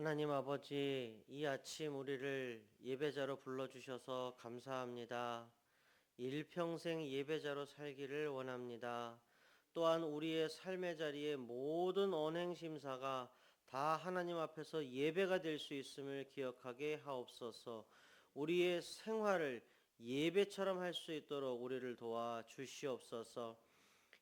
하나님 아버지, 이 아침 우리를 예배자로 불러주셔서 감사합니다. 일평생 예배자로 살기를 원합니다. 또한 우리의 삶의 자리에 모든 언행심사가 다 하나님 앞에서 예배가 될 수 있음을 기억하게 하옵소서. 우리의 생활을 예배처럼 할 수 있도록 우리를 도와 주시옵소서.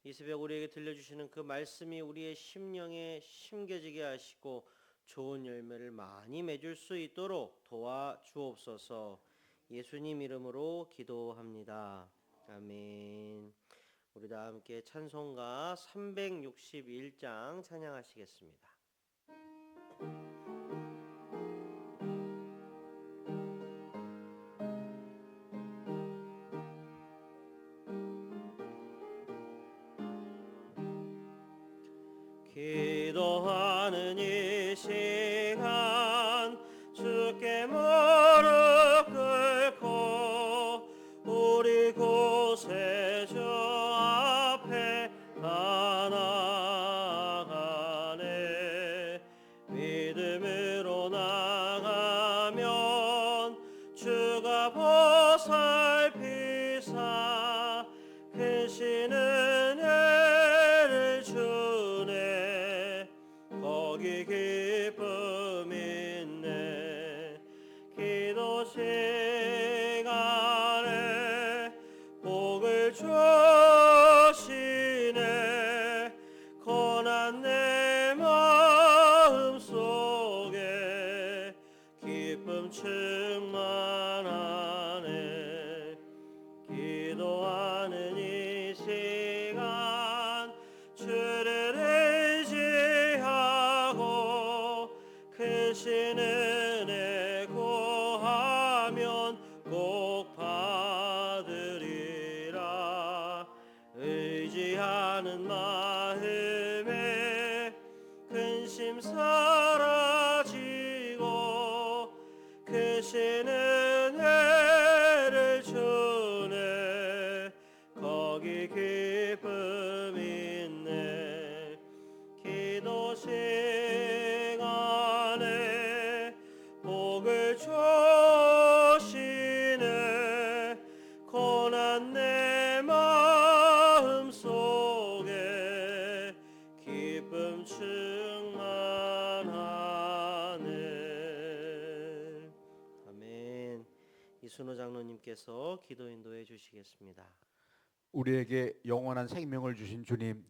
이 새벽 우리에게 들려주시는 그 말씀이 우리의 심령에 심겨지게 하시고 좋은 열매를 많이 맺을 수 있도록 도와 주옵소서. 예수님 이름으로 기도합니다. 아멘. 우리 다 함께 찬송가 361장 찬양하시겠습니다. 기도하는 이 시간 주께 무릎 꿇고 우리 곳에 주 앞에 나아가네. 믿음으로 나가면 주가 보살피사 크신 은혜를 주네. 거기 기쁨 있네. 기도 시간에 복을 주시네. 고난 내 마음 속에 기쁨 충만하네. 기도하는 이 시간 주를 의지하고 크신 은혜 구하면 꼭 받으리라. 의지하는 마음에 근심 사라지고 크신 은혜를 주네. 거기 기쁨 있네. 기도 시간에 복을 주시네. 고난 내 마음 속에 기쁨 충만하네. 아멘. 이순호 장로님께서 기도 인도해 주시겠습니다. 우리에게 영원한 생명을 주신 주님,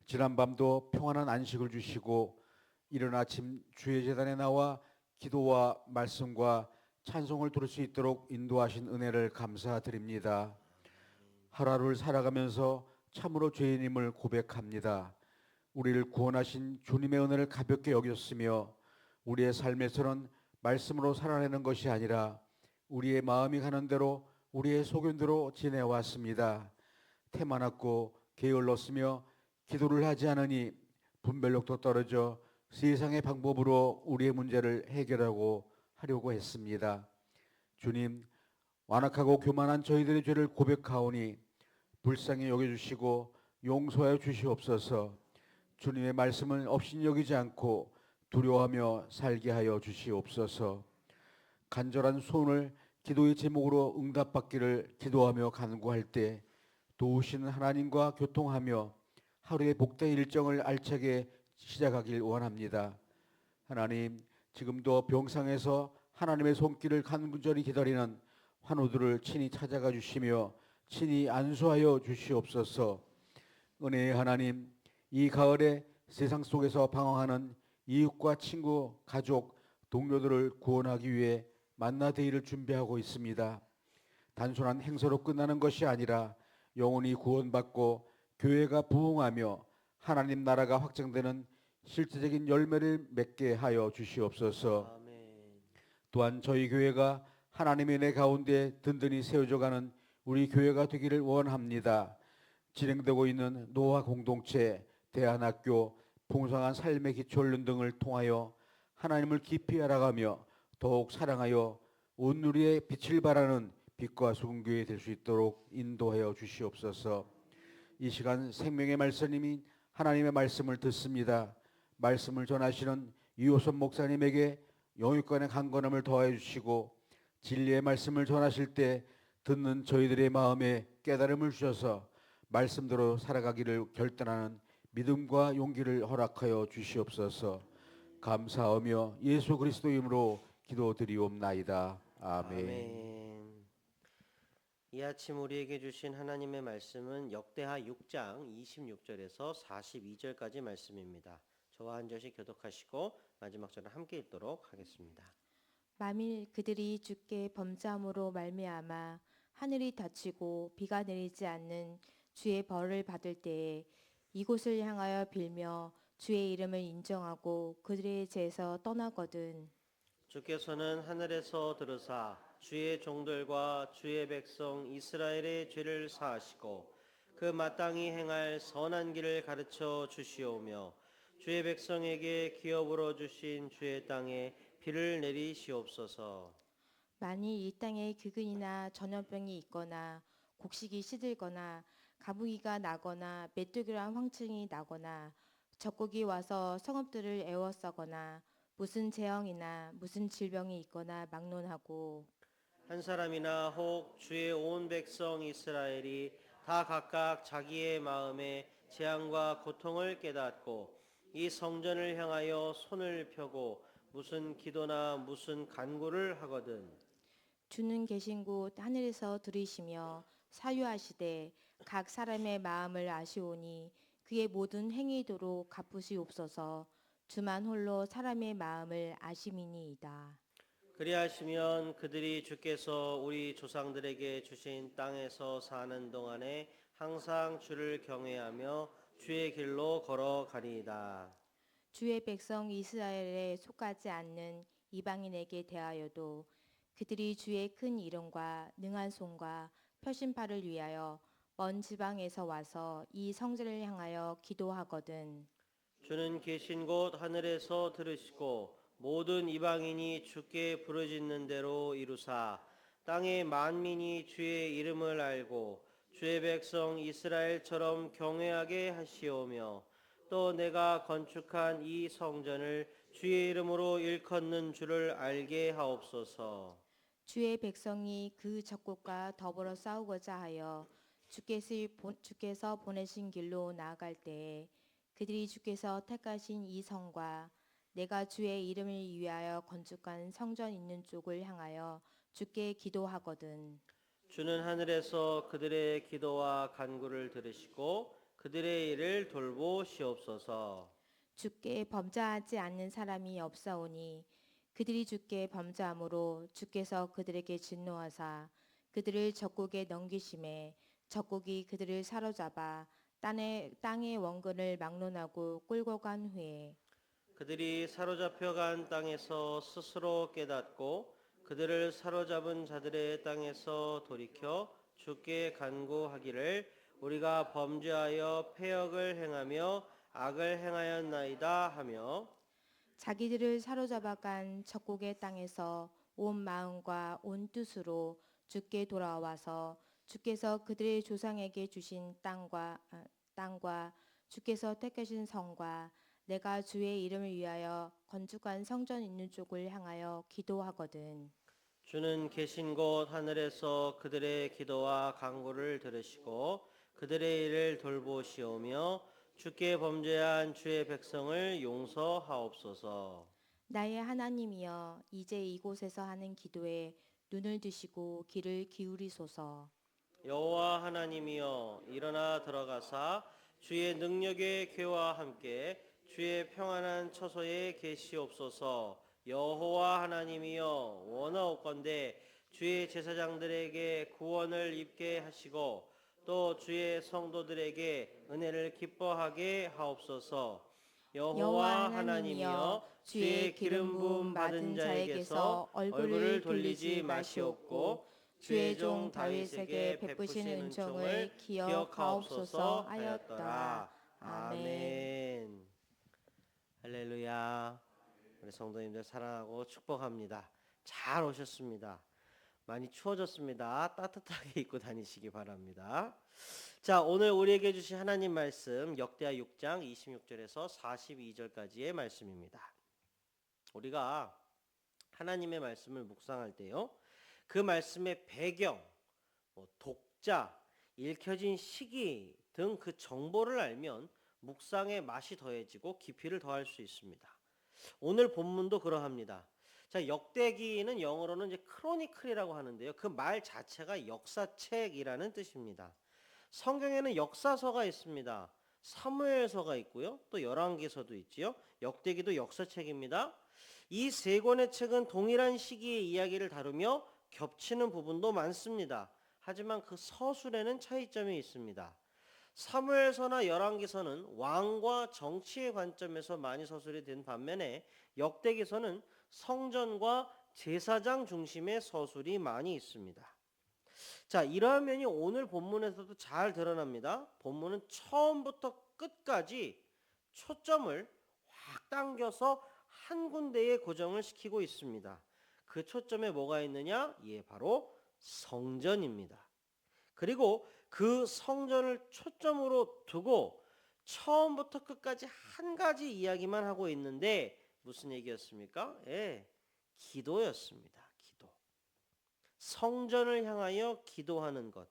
지난밤도 평안한 안식을 주시고 이른 아침 주의 제단에 나와 기도와 말씀과 찬송을 들을 수 있도록 인도하신 은혜를 감사드립니다. 하루하루를 살아가면서 참으로 죄인임을 고백합니다. 우리를 구원하신 주님의 은혜를 가볍게 여겼으며 우리의 삶에서는 말씀으로 살아내는 것이 아니라 우리의 마음이 가는 대로 우리의 소견대로 지내왔습니다. 태만하고 게을렀으며 기도를 하지 않으니 분별력도 떨어져 세상의 방법으로 우리의 문제를 해결하고 하려고 했습니다. 주님, 완악하고 교만한 저희들의 죄를 고백하오니 불쌍히 여겨주시고 용서하여 주시옵소서. 주님의 말씀을 업신여기지 않고 두려워하며 살게 하여 주시옵소서. 간절한 소원을 기도의 제목으로 응답받기를 기도하며 간구할 때 도우시는 하나님과 교통하며 하루의 복된 일정을 알차게 시작하길 원합니다. 하나님, 지금도 병상에서 하나님의 손길을 간절히 기다리는 환우들을 친히 찾아가 주시며 친히 안수하여 주시옵소서. 은혜의 하나님, 이 가을에 세상 속에서 방황하는 이웃과 친구, 가족, 동료들을 구원하기 위해 만나데이를 준비하고 있습니다. 단순한 행사로 끝나는 것이 아니라 영혼이 구원받고 교회가 부흥하며 하나님 나라가 확장되는 실제적인 열매를 맺게 하여 주시옵소서. 아멘. 또한 저희 교회가 하나님의 은혜 가운데 든든히 세워져가는 우리 교회가 되기를 원합니다. 진행되고 있는 노화 공동체, 대안학교, 풍성한 삶의 기초훈련 등을 통하여 하나님을 깊이 알아가며 더욱 사랑하여 온 누리의 빛을 발하는 빛과 소금 교회 될 수 있도록 인도하여 주시옵소서. 이 시간 생명의 말씀인 하나님의 말씀을 듣습니다. 말씀을 전하시는 이호선 목사님에게 영육간의 강건함을 더해 주시고 진리의 말씀을 전하실 때 듣는 저희들의 마음에 깨달음을 주셔서 말씀대로 살아가기를 결단하는 믿음과 용기를 허락하여 주시옵소서. 감사하며 예수 그리스도 이름으로 기도드리옵나이다. 아멘. 아멘. 이 아침 우리에게 주신 하나님의 말씀은 역대하 6장 26절에서 42절까지 말씀입니다. 저와 한 절씩 교독하시고 마지막 절을 함께 읽도록 하겠습니다. 만일 그들이 주께 범죄함으로 말미암아 하늘이 닫히고 비가 내리지 않는 주의 벌을 받을 때에 이곳을 향하여 빌며 주의 이름을 인정하고 그들의 죄에서 떠나거든 주께서는 하늘에서 들으사 주의 종들과 주의 백성 이스라엘의 죄를 사하시고 그 마땅히 행할 선한 길을 가르쳐 주시오며 주의 백성에게 기업으로 주신 주의 땅에 비를 내리시옵소서. 만일 이 땅에 기근이나 전염병이 있거나 곡식이 시들거나 가부기가 나거나 메뚜기란 황충이 나거나 적국이 와서 성읍들을 에워싸거나 무슨 재앙이나 무슨 질병이 있거나 막론하고 한 사람이나 혹 주의 온 백성 이스라엘이 다 각각 자기의 마음에 재앙과 고통을 깨닫고 이 성전을 향하여 손을 펴고 무슨 기도나 무슨 간구를 하거든 주는 계신 곳 하늘에서 들으시며 사유하시되 각 사람의 마음을 아시오니 그의 모든 행위도로 갚으시옵소서. 주만 홀로 사람의 마음을 아심이니이다. 그리하시면 그들이 주께서 우리 조상들에게 주신 땅에서 사는 동안에 항상 주를 경외하며 주의 길로 걸어가리이다. 주의 백성 이스라엘에 속하지 않는 이방인에게 대하여도 그들이 주의 큰 이름과 능한 손과 표심팔을 위하여 먼 지방에서 와서 이 성전을 향하여 기도하거든. 주는 계신 곳 하늘에서 들으시고 모든 이방인이 주께 부르짖는 대로 이루사 땅의 만민이 주의 이름을 알고 주의 백성 이스라엘처럼 경외하게 하시오며 또 내가 건축한 이 성전을 주의 이름으로 일컫는 줄을 알게 하옵소서. 주의 백성이 그 적국과 더불어 싸우고자 하여 주께서 보내신 길로 나아갈 때에 그들이 주께서 택하신 이 성과 내가 주의 이름을 위하여 건축한 성전 있는 쪽을 향하여 주께 기도하거든. 주는 하늘에서 그들의 기도와 간구를 들으시고 그들의 일을 돌보시옵소서. 주께 범죄하지 않는 사람이 없사오니 그들이 주께 범죄함으로 주께서 그들에게 진노하사 그들을 적국에 넘기심에 적국이 그들을 사로잡아 땅의 원근을 막론하고 끌고 간 후에 그들이 사로잡혀 간 땅에서 스스로 깨닫고 그들을 사로잡은 자들의 땅에서 돌이켜 주께 간구하기를 우리가 범죄하여 패역을 행하며 악을 행하였나이다 하며 자기들을 사로잡아 간 적국의 땅에서 온 마음과 온 뜻으로 주께 돌아와서 주께서 그들의 조상에게 주신 땅과 주께서 택하신 성과 내가 주의 이름을 위하여 건축한 성전 있는 쪽을 향하여 기도하거든. 주는 계신 곳 하늘에서 그들의 기도와 간구를 들으시고 그들의 일을 돌보시오며 주께 범죄한 주의 백성을 용서하옵소서. 나의 하나님이여 이제 이곳에서 하는 기도에 눈을 드시고 귀를 기울이소서. 여호와 하나님이여 일어나 들어가사 주의 능력의 괴와 함께 주의 평안한 처소에 계시옵소서. 여호와 하나님이여 원하옵건대 주의 제사장들에게 구원을 입게 하시고 또 주의 성도들에게 은혜를 기뻐하게 하옵소서. 여호와 하나님이여 주의 기름 부음 받은 자에게서 얼굴을 돌리지 마시옵고 주의 종 다윗에게 베푸신 은총을 기억하옵소서 하였더라. 아멘. 할렐루야. 우리 성도님들 사랑하고 축복합니다. 잘 오셨습니다. 많이 추워졌습니다. 따뜻하게 입고 다니시기 바랍니다. 자, 오늘 우리에게 주신 하나님 말씀 역대하 6장 26절에서 42절까지의 말씀입니다. 우리가 하나님의 말씀을 묵상할 때요, 그 말씀의 배경, 독자, 읽혀진 시기 등 그 정보를 알면 묵상의 맛이 더해지고 깊이를 더할 수 있습니다. 오늘 본문도 그러합니다. 자, 역대기는 영어로는 이제 크로니클이라고 하는데요. 그 말 자체가 역사책이라는 뜻입니다. 성경에는 역사서가 있습니다. 사무엘서가 있고요. 또 열왕기서도 있지요. 역대기도 역사책입니다. 이 세 권의 책은 동일한 시기의 이야기를 다루며 겹치는 부분도 많습니다. 하지만 그 서술에는 차이점이 있습니다. 사무엘서나 열왕기서는 왕과 정치의 관점에서 많이 서술이 된 반면에 역대기서는 성전과 제사장 중심의 서술이 많이 있습니다. 자, 이러한 면이 오늘 본문에서도 잘 드러납니다. 본문은 처음부터 끝까지 초점을 확 당겨서 한 군데에 고정을 시키고 있습니다. 그 초점에 뭐가 있느냐? 예, 바로 성전입니다. 그리고 그 성전을 초점으로 두고 처음부터 끝까지 한 가지 이야기만 하고 있는데 무슨 얘기였습니까? 예, 기도였습니다. 기도. 성전을 향하여 기도하는 것.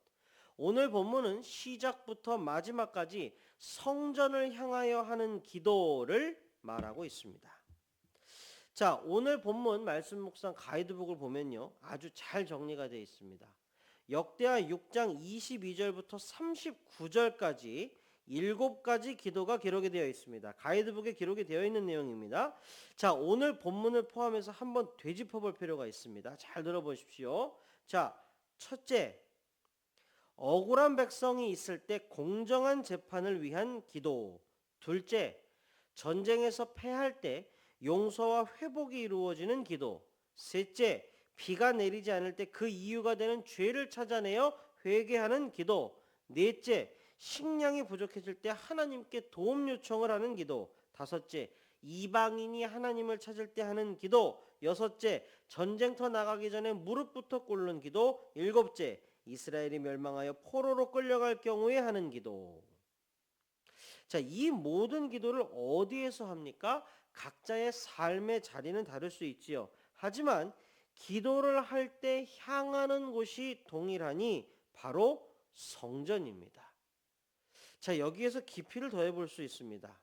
오늘 본문은 시작부터 마지막까지 성전을 향하여 하는 기도를 말하고 있습니다. 자, 오늘 본문 말씀 묵상 가이드북을 보면요, 아주 잘 정리가 되어 있습니다. 역대하 6장 22절부터 39절까지 7가지 기도가 기록이 되어 있습니다. 가이드북에 기록이 되어 있는 내용입니다. 자, 오늘 본문을 포함해서 한번 되짚어 볼 필요가 있습니다. 잘 들어보십시오. 자, 첫째, 억울한 백성이 있을 때 공정한 재판을 위한 기도. 둘째, 전쟁에서 패할 때 용서와 회복이 이루어지는 기도. 셋째, 비가 내리지 않을 때 그 이유가 되는 죄를 찾아내어 회개하는 기도. 넷째, 식량이 부족해질 때 하나님께 도움 요청을 하는 기도. 다섯째, 이방인이 하나님을 찾을 때 하는 기도. 여섯째, 전쟁터 나가기 전에 무릎부터 꿇는 기도. 일곱째, 이스라엘이 멸망하여 포로로 끌려갈 경우에 하는 기도. 자, 이 모든 기도를 어디에서 합니까? 각자의 삶의 자리는 다를 수 있지요. 하지만 기도를 할 때 향하는 곳이 동일하니 바로 성전입니다. 자, 여기에서 깊이를 더해 볼 수 있습니다.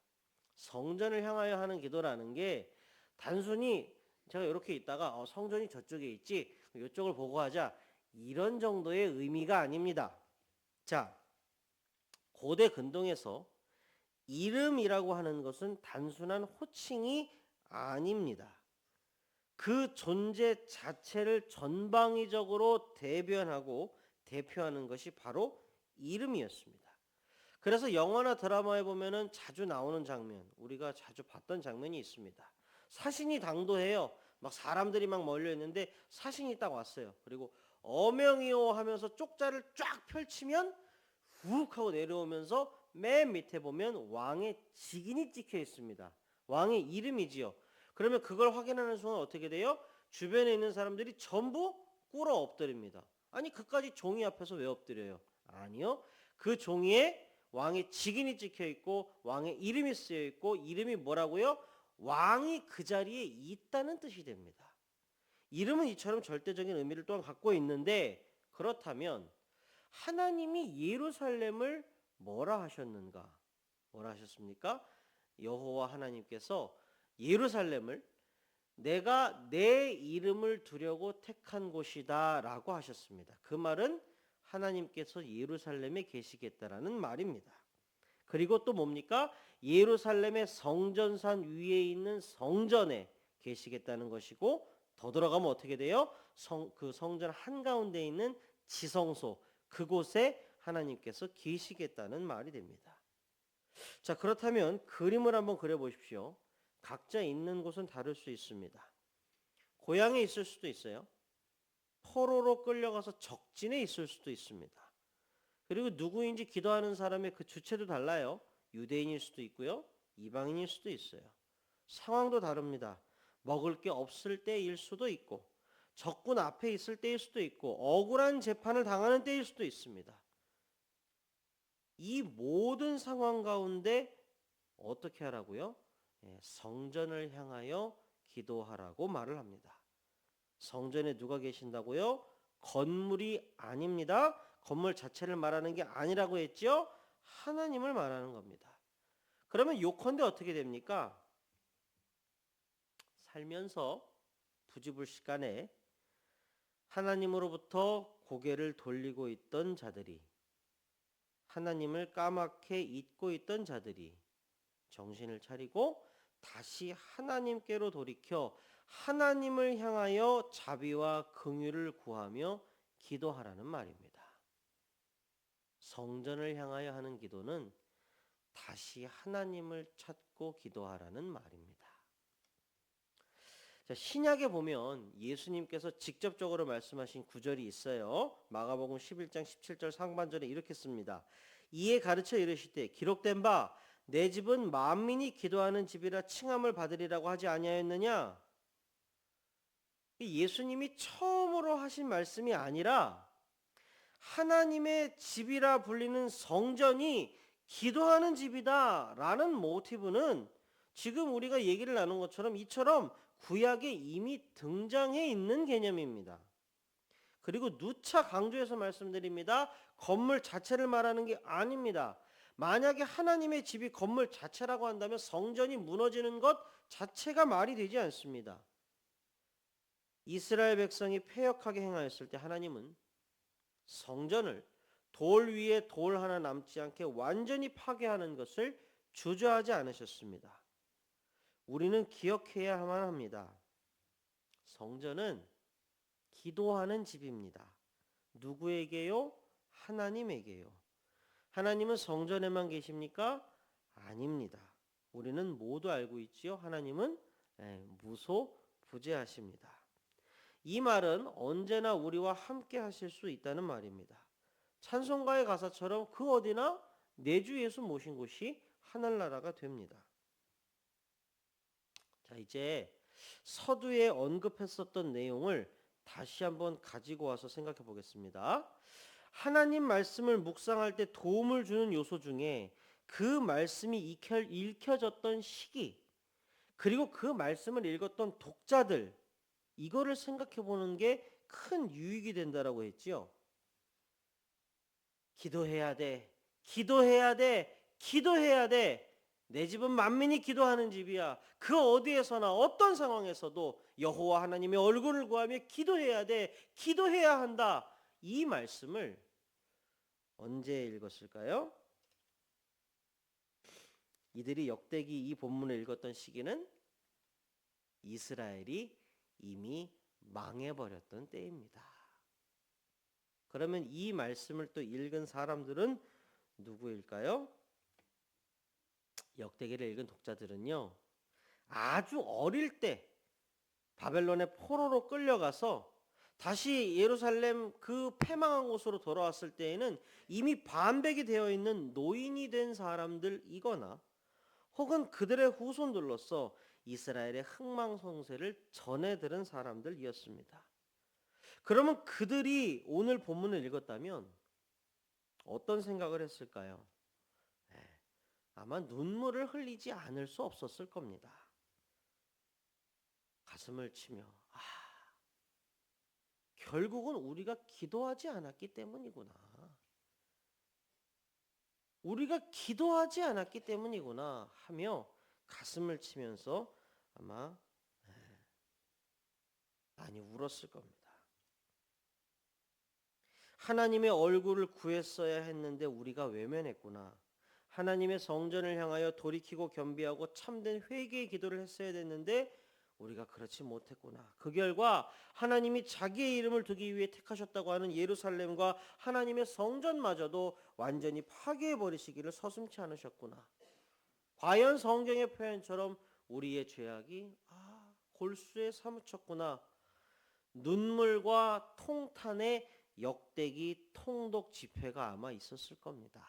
성전을 향하여 하는 기도라는 게 단순히 제가 이렇게 있다가 성전이 저쪽에 있지, 이쪽을 보고 하자, 이런 정도의 의미가 아닙니다. 자, 고대 근동에서 이름이라고 하는 것은 단순한 호칭이 아닙니다. 그 존재 자체를 전방위적으로 대표하는 것이 바로 이름이었습니다. 그래서 영화나 드라마에 보면은 자주 나오는 장면, 우리가 자주 봤던 장면이 있습니다. 사신이 당도해요. 막 사람들이 막 몰려 있는데 사신이 딱 왔어요. 그리고 어명이요 하면서 쪽자를 쫙 펼치면 훅 하고 내려오면서 맨 밑에 보면 왕의 직인이 찍혀 있습니다. 왕의 이름이지요. 그러면 그걸 확인하는 순간 어떻게 돼요? 주변에 있는 사람들이 전부 꿇어 엎드립니다. 아니, 그까지 종이 앞에서 왜 엎드려요? 아니요. 그 종이에 왕의 직인이 찍혀 있고 왕의 이름이 쓰여 있고, 이름이 뭐라고요? 왕이 그 자리에 있다는 뜻이 됩니다. 이름은 이처럼 절대적인 의미를 또한 갖고 있는데, 그렇다면 하나님이 예루살렘을 뭐라 하셨는가? 뭐라 하셨습니까? 여호와 하나님께서 예루살렘을 내가 내 이름을 두려고 택한 곳이다 라고 하셨습니다. 그 말은 하나님께서 예루살렘에 계시겠다라는 말입니다. 그리고 또 뭡니까? 예루살렘의 성전산 위에 있는 성전에 계시겠다는 것이고, 더 들어가면 어떻게 돼요? 그 성전 한가운데 있는 지성소, 그곳에 하나님께서 계시겠다는 말이 됩니다. 자, 그렇다면 그림을 한번 그려보십시오. 각자 있는 곳은 다를 수 있습니다. 고향에 있을 수도 있어요. 포로로 끌려가서 적진에 있을 수도 있습니다. 그리고 누구인지 기도하는 사람의 그 주체도 달라요. 유대인일 수도 있고요, 이방인일 수도 있어요. 상황도 다릅니다. 먹을 게 없을 때일 수도 있고, 적군 앞에 있을 때일 수도 있고, 억울한 재판을 당하는 때일 수도 있습니다. 이 모든 상황 가운데 어떻게 하라고요? 성전을 향하여 기도하라고 말을 합니다. 성전에 누가 계신다고요? 건물이 아닙니다. 건물 자체를 말하는 게 아니라고 했죠? 하나님을 말하는 겁니다. 그러면 요컨대 어떻게 됩니까? 살면서 부지불식간에 하나님으로부터 고개를 돌리고 있던 자들이, 하나님을 까맣게 잊고 있던 자들이 정신을 차리고 다시 하나님께로 돌이켜 하나님을 향하여 자비와 긍휼을 구하며 기도하라는 말입니다. 성전을 향하여 하는 기도는 다시 하나님을 찾고 기도하라는 말입니다. 자, 신약에 보면 예수님께서 직접적으로 말씀하신 구절이 있어요. 마가복음 11장 17절 상반절에 이렇게 씁니다. 이에 가르쳐 이르시되 기록된 바 내 집은 만민이 기도하는 집이라 칭함을 받으리라고 하지 아니하였느냐? 예수님이 처음으로 하신 말씀이 아니라 하나님의 집이라 불리는 성전이 기도하는 집이다라는 모티브는 지금 우리가 얘기를 나눈 것처럼 이처럼 구약에 이미 등장해 있는 개념입니다. 그리고 누차 강조해서 말씀드립니다. 건물 자체를 말하는 게 아닙니다. 만약에 하나님의 집이 건물 자체라고 한다면 성전이 무너지는 것 자체가 말이 되지 않습니다. 이스라엘 백성이 패역하게 행하였을 때 하나님은 성전을 돌 위에 돌 하나 남지 않게 완전히 파괴하는 것을 주저하지 않으셨습니다. 우리는 기억해야만 합니다. 성전은 기도하는 집입니다. 누구에게요? 하나님에게요. 하나님은 성전에만 계십니까? 아닙니다. 우리는 모두 알고 있지요. 하나님은 무소부재하십니다. 이 말은 언제나 우리와 함께 하실 수 있다는 말입니다. 찬송가의 가사처럼 그 어디나 내 주 예수 모신 곳이 하늘나라가 됩니다. 자, 이제 서두에 언급했었던 내용을 다시 한번 가지고 와서 생각해 보겠습니다. 하나님 말씀을 묵상할 때 도움을 주는 요소 중에 그 말씀이 읽혀졌던 시기, 그리고 그 말씀을 읽었던 독자들, 이거를 생각해 보는 게 큰 유익이 된다라고 했지요. 기도해야 돼. 기도해야 돼. 기도해야 돼. 내 집은 만민이 기도하는 집이야. 그 어디에서나 어떤 상황에서도 여호와 하나님의 얼굴을 구하며 기도해야 돼. 기도해야 한다. 이 말씀을 언제 읽었을까요? 이들이 역대기 이 본문을 읽었던 시기는 이스라엘이 이미 망해버렸던 때입니다. 그러면 이 말씀을 또 읽은 사람들은 누구일까요? 역대기를 읽은 독자들은요, 아주 어릴 때 바벨론의 포로로 끌려가서 다시 예루살렘 그 패망한 곳으로 돌아왔을 때에는 이미 반백이 되어 있는 노인이 된 사람들이거나 혹은 그들의 후손들로서 이스라엘의 흥망성쇠를 전해 들은 사람들이었습니다. 그러면 그들이 오늘 본문을 읽었다면 어떤 생각을 했을까요? 아마 눈물을 흘리지 않을 수 없었을 겁니다. 가슴을 치며 결국은 우리가 기도하지 않았기 때문이구나. 우리가 기도하지 않았기 때문이구나 하며 가슴을 치면서 아마 많이 울었을 겁니다. 하나님의 얼굴을 구했어야 했는데 우리가 외면했구나. 하나님의 성전을 향하여 돌이키고 겸비하고 참된 회개의 기도를 했어야 됐는데 우리가 그렇지 못했구나. 그 결과 하나님이 자기의 이름을 두기 위해 택하셨다고 하는 예루살렘과 하나님의 성전마저도 완전히 파괴해버리시기를 서슴지 않으셨구나. 과연 성경의 표현처럼 우리의 죄악이 골수에 사무쳤구나. 눈물과 통탄의 역대기 통독 집회가 아마 있었을 겁니다.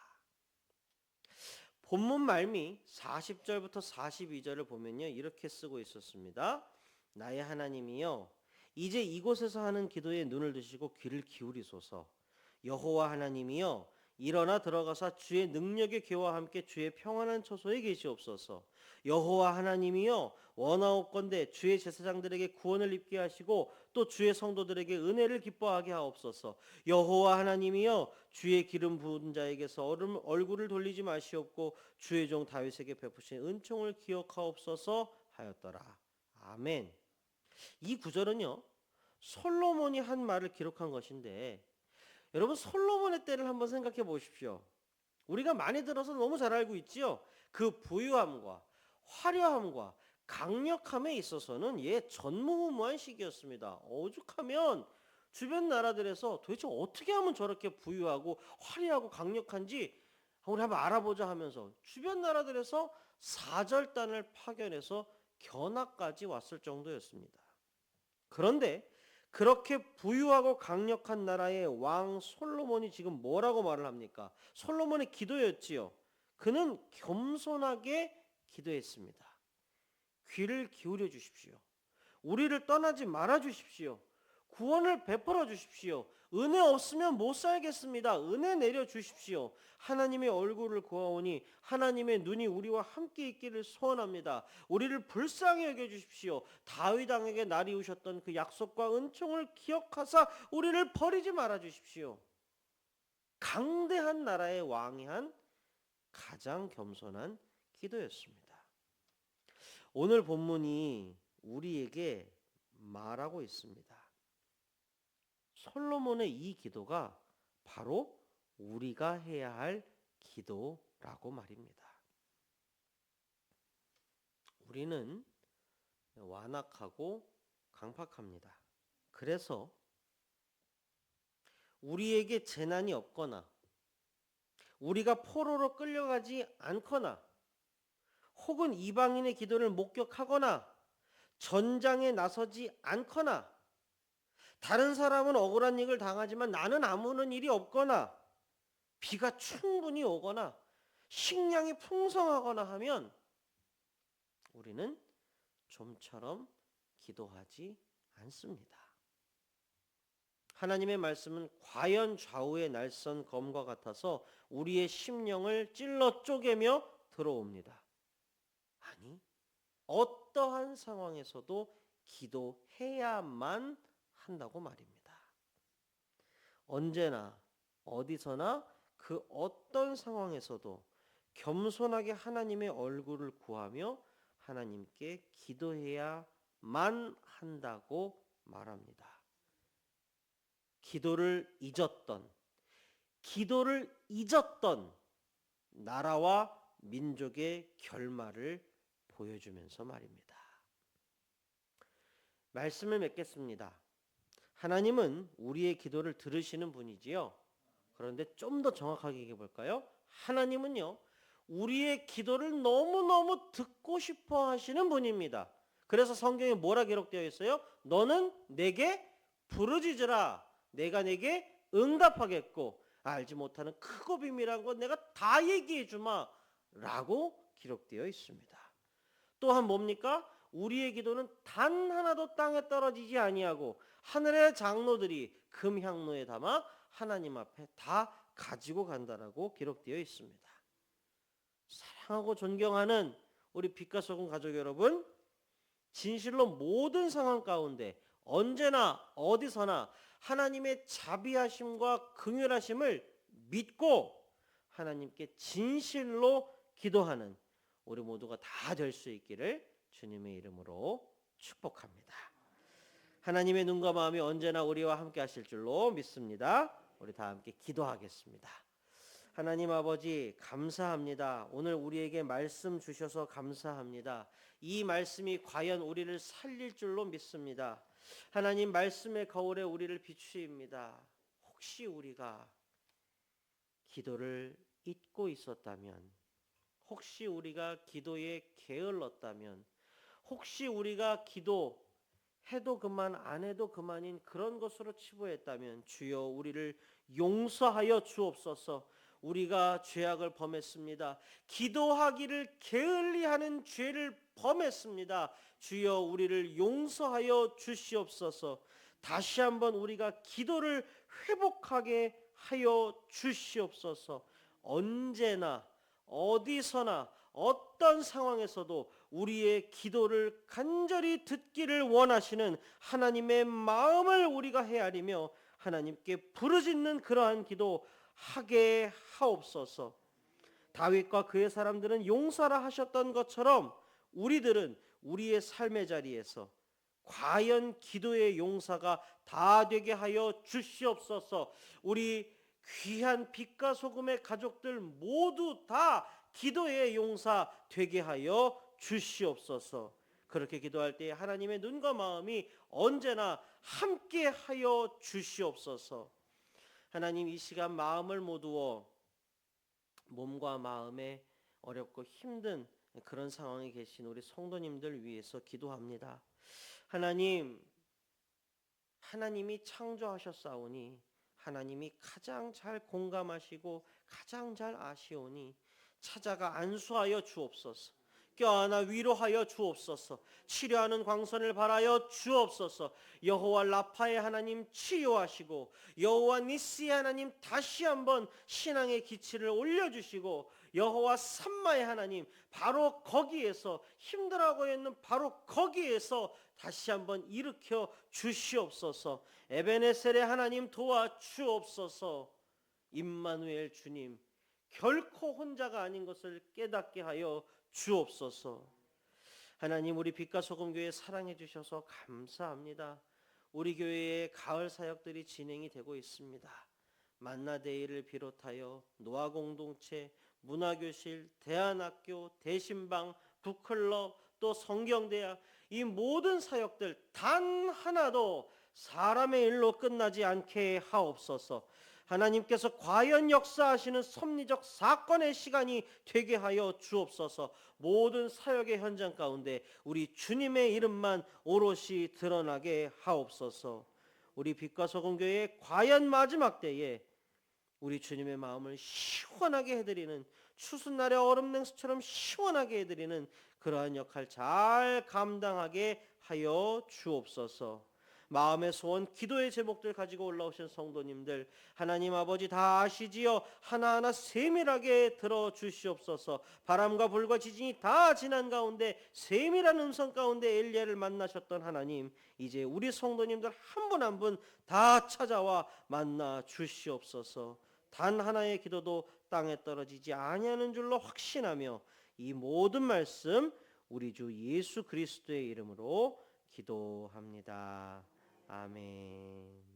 본문 말미 40절부터 42절을 보면요, 이렇게 쓰고 있었습니다. 나의 하나님이여, 이제 이곳에서 하는 기도에 눈을 드시고 귀를 기울이소서. 여호와 하나님이여, 일어나 들어가사 주의 능력의 교와 함께 주의 평안한 처소에 계시옵소서. 여호와 하나님이여 원하옵건대 주의 제사장들에게 구원을 입게 하시고 또 주의 성도들에게 은혜를 기뻐하게 하옵소서. 여호와 하나님이여 주의 기름 부은 자에게서 얼굴을 돌리지 마시옵고 주의 종 다윗에게 베푸신 은총을 기억하옵소서 하였더라. 아멘. 이 구절은요, 솔로몬이 한 말을 기록한 것인데, 여러분 솔로몬의 때를 한번 생각해 보십시오. 우리가 많이 들어서 너무 잘 알고 있지요. 그 부유함과 화려함과 강력함에 있어서는 전무후무한 시기였습니다. 오죽하면 주변 나라들에서 도대체 어떻게 하면 저렇게 부유하고 화려하고 강력한지 우리 한번 알아보자 하면서 주변 나라들에서 사절단을 파견해서 견학까지 왔을 정도였습니다. 그런데 그렇게 부유하고 강력한 나라의 왕 솔로몬이 지금 뭐라고 말을 합니까? 솔로몬의 기도였지요. 그는 겸손하게 기도했습니다. 귀를 기울여 주십시오. 우리를 떠나지 말아 주십시오. 구원을 베풀어 주십시오. 은혜 없으면 못 살겠습니다. 은혜 내려 주십시오. 하나님의 얼굴을 구하오니 하나님의 눈이 우리와 함께 있기를 소원합니다. 우리를 불쌍히 여겨 주십시오. 다윗 왕에게 나리우셨던 그 약속과 은총을 기억하사 우리를 버리지 말아 주십시오. 강대한 나라의 왕이 한 가장 겸손한 기도였습니다. 오늘 본문이 우리에게 말하고 있습니다. 솔로몬의 이 기도가 바로 우리가 해야 할 기도라고 말입니다. 우리는 완악하고 강팍합니다. 그래서 우리에게 재난이 없거나 우리가 포로로 끌려가지 않거나 혹은 이방인의 기도를 목격하거나 전장에 나서지 않거나 다른 사람은 억울한 일을 당하지만 나는 아무런 일이 없거나 비가 충분히 오거나 식량이 풍성하거나 하면 우리는 좀처럼 기도하지 않습니다. 하나님의 말씀은 과연 좌우의 날선 검과 같아서 우리의 심령을 찔러 쪼개며 들어옵니다. 아니, 어떠한 상황에서도 기도해야만 한다고 말입니다. 언제나 어디서나 그 어떤 상황에서도 겸손하게 하나님의 얼굴을 구하며 하나님께 기도해야만 한다고 말합니다. 기도를 잊었던 나라와 민족의 결말을 보여주면서 말입니다. 말씀을 맺겠습니다. 하나님은 우리의 기도를 들으시는 분이지요. 그런데 좀 더 정확하게 얘기해 볼까요? 하나님은요, 우리의 기도를 너무너무 듣고 싶어 하시는 분입니다. 그래서 성경에 뭐라 기록되어 있어요? 너는 내게 부르짖으라. 내가 내게 응답하겠고 알지 못하는 크고 비밀한 것 내가 다 얘기해 주마 라고 기록되어 있습니다. 또한 뭡니까? 우리의 기도는 단 하나도 땅에 떨어지지 아니하고 하늘의 장로들이 금향로에 담아 하나님 앞에 다 가지고 간다라고 기록되어 있습니다. 사랑하고 존경하는 우리 빛과 소금 가족 여러분, 진실로 모든 상황 가운데 언제나 어디서나 하나님의 자비하심과 긍휼하심을 믿고 하나님께 진실로 기도하는 우리 모두가 다 될 수 있기를 주님의 이름으로 축복합니다. 하나님의 눈과 마음이 언제나 우리와 함께 하실 줄로 믿습니다. 우리 다 함께 기도하겠습니다. 하나님 아버지 감사합니다. 오늘 우리에게 말씀 주셔서 감사합니다. 이 말씀이 과연 우리를 살릴 줄로 믿습니다. 하나님 말씀의 거울에 우리를 비추입니다. 혹시 우리가 기도를 잊고 있었다면, 혹시 우리가 기도에 게을렀다면, 혹시 우리가 기도해도 그만 안 해도 그만인 그런 것으로 치부했다면 주여 우리를 용서하여 주옵소서. 우리가 죄악을 범했습니다. 기도하기를 게을리하는 죄를 범했습니다. 주여 우리를 용서하여 주시옵소서. 다시 한번 우리가 기도를 회복하게 하여 주시옵소서. 언제나 어디서나 어떤 상황에서도 우리의 기도를 간절히 듣기를 원하시는 하나님의 마음을 우리가 헤아리며 하나님께 부르짖는 그러한 기도 하게 하옵소서. 다윗과 그의 사람들은 용사라 하셨던 것처럼 우리들은 우리의 삶의 자리에서 과연 기도의 용사가 다 되게 하여 주시옵소서. 우리 귀한 빛과 소금의 가족들 모두 다 기도의 용사 되게 하여 주시옵소서. 그렇게 기도할 때 하나님의 눈과 마음이 언제나 함께 하여 주시옵소서. 하나님, 이 시간 마음을 모두어 몸과 마음에 어렵고 힘든 그런 상황에 계신 우리 성도님들 위해서 기도합니다. 하나님이 창조하셨사오니 하나님이 가장 잘 공감하시고 가장 잘 아시오니 찾아가 안수하여 주옵소서. 껴안아 위로하여 주옵소서. 치료하는 광선을 발하여 주옵소서. 여호와 라파의 하나님 치유하시고 여호와 니스의 하나님 다시 한번 신앙의 기치를 올려주시고 여호와 삼마의 하나님 바로 거기에서 힘들어하고 있는 바로 거기에서 다시 한번 일으켜 주시옵소서. 에베네셀의 하나님 도와 주옵소서. 임마누엘 주님 결코 혼자가 아닌 것을 깨닫게 하여 주옵소서. 하나님, 우리 빛과 소금 교회 사랑해 주셔서 감사합니다. 우리 교회의 가을 사역들이 진행이 되고 있습니다. 만나데이를 비롯하여 노아 공동체, 문화교실, 대안학교, 대신방, 북클럽, 또 성경대학, 이 모든 사역들 단 하나도 사람의 일로 끝나지 않게 하옵소서. 하나님께서 과연 역사하시는 섭리적 사건의 시간이 되게 하여 주옵소서. 모든 사역의 현장 가운데 우리 주님의 이름만 오롯이 드러나게 하옵소서. 우리 빛과 소금 교회의 과연 마지막 때에 우리 주님의 마음을 시원하게 해드리는, 추수날의 얼음 냉수처럼 시원하게 해드리는 그러한 역할 잘 감당하게 하여 주옵소서. 마음의 소원, 기도의 제목들 가지고 올라오신 성도님들 하나님 아버지 다 아시지요. 하나하나 세밀하게 들어주시옵소서. 바람과 불과 지진이 다 지난 가운데 세밀한 음성 가운데 엘리야를 만나셨던 하나님, 이제 우리 성도님들 한 분 한 분 다 찾아와 만나 주시옵소서. 단 하나의 기도도 땅에 떨어지지 아니하는 줄로 확신하며 이 모든 말씀 우리 주 예수 그리스도의 이름으로 기도합니다. 아멘.